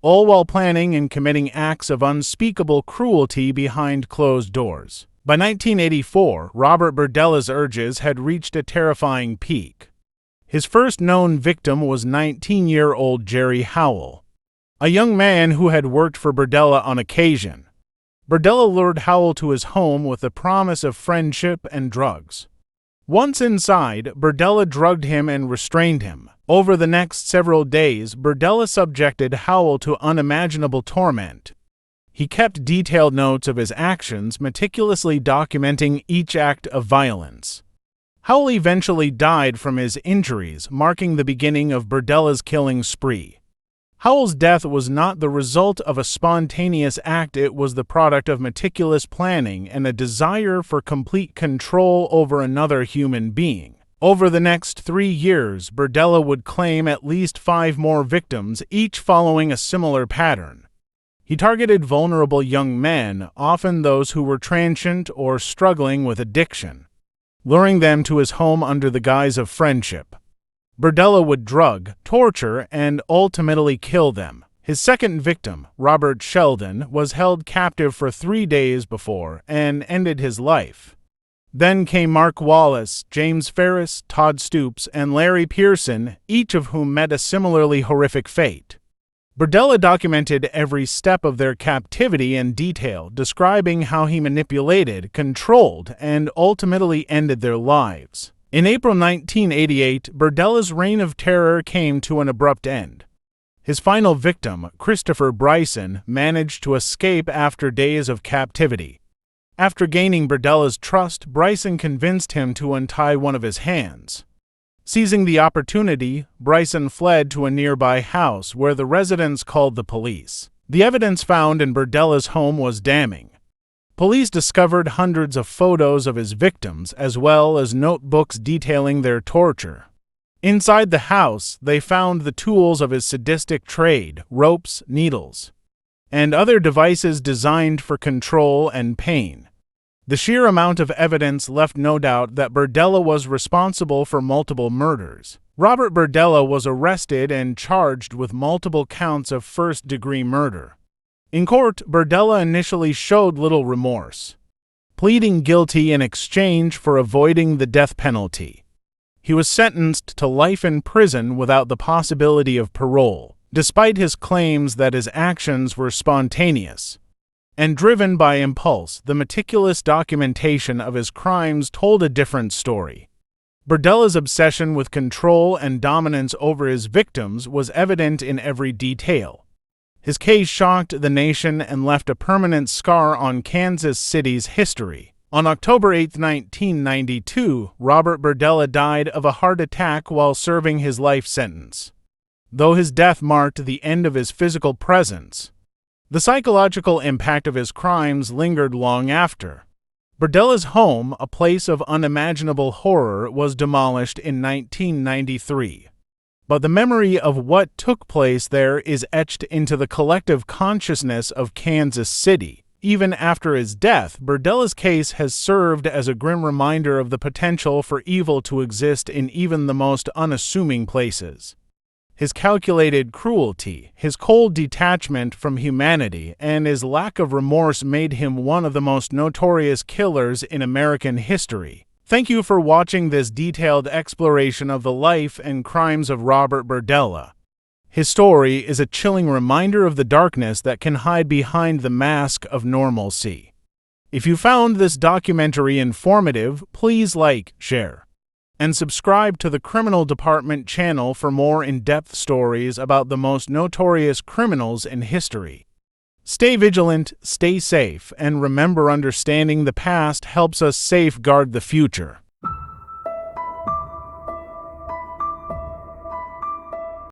all while planning and committing acts of unspeakable cruelty behind closed doors. By 1984, Robert Berdella's urges had reached a terrifying peak. His first known victim was 19-year-old Jerry Howell, a young man who had worked for Berdella on occasion. Berdella lured Howell to his home with the promise of friendship and drugs. Once inside, Berdella drugged him and restrained him. Over the next several days, Berdella subjected Howell to unimaginable torment. He kept detailed notes of his actions, meticulously documenting each act of violence. Howell eventually died from his injuries, marking the beginning of Berdella's killing spree. Howell's death was not the result of a spontaneous act, it was the product of meticulous planning and a desire for complete control over another human being. Over the next 3 years, Berdella would claim at least 5 more victims, each following a similar pattern. He targeted vulnerable young men, often those who were transient or struggling with addiction, luring them to his home under the guise of friendship. Berdella would drug, torture, and ultimately kill them. His second victim, Robert Sheldon, was held captive for 3 days before and ended his life. Then came Mark Wallace, James Ferris, Todd Stoops, and Larry Pearson, each of whom met a similarly horrific fate. Berdella documented every step of their captivity in detail, describing how he manipulated, controlled, and ultimately ended their lives. In April 1988, Berdella's reign of terror came to an abrupt end. His final victim, Christopher Bryson, managed to escape after days of captivity. After gaining Berdella's trust, Bryson convinced him to untie one of his hands. Seizing the opportunity, Bryson fled to a nearby house where the residents called the police. The evidence found in Berdella's home was damning. Police discovered hundreds of photos of his victims, as well as notebooks detailing their torture. Inside the house, they found the tools of his sadistic trade, ropes, needles, and other devices designed for control and pain. The sheer amount of evidence left no doubt that Berdella was responsible for multiple murders. Robert Berdella was arrested and charged with multiple counts of first-degree murder. In court, Berdella initially showed little remorse, pleading guilty in exchange for avoiding the death penalty. He was sentenced to life in prison without the possibility of parole, despite his claims that his actions were spontaneous and driven by impulse. The meticulous documentation of his crimes told a different story. Berdella's obsession with control and dominance over his victims was evident in every detail. His case shocked the nation and left a permanent scar on Kansas City's history. On October 8, 1992, Robert Berdella died of a heart attack while serving his life sentence. Though his death marked the end of his physical presence, the psychological impact of his crimes lingered long after. Berdella's home, a place of unimaginable horror, was demolished in 1993. But the memory of what took place there is etched into the collective consciousness of Kansas City. Even after his death, Berdella's case has served as a grim reminder of the potential for evil to exist in even the most unassuming places. His calculated cruelty, his cold detachment from humanity, and his lack of remorse made him one of the most notorious killers in American history. Thank you for watching this detailed exploration of the life and crimes of Robert Berdella. His story is a chilling reminder of the darkness that can hide behind the mask of normalcy. If you found this documentary informative, please like, share, and subscribe to the Criminal Department channel for more in-depth stories about the most notorious criminals in history. Stay vigilant, stay safe, and remember, understanding the past helps us safeguard the future.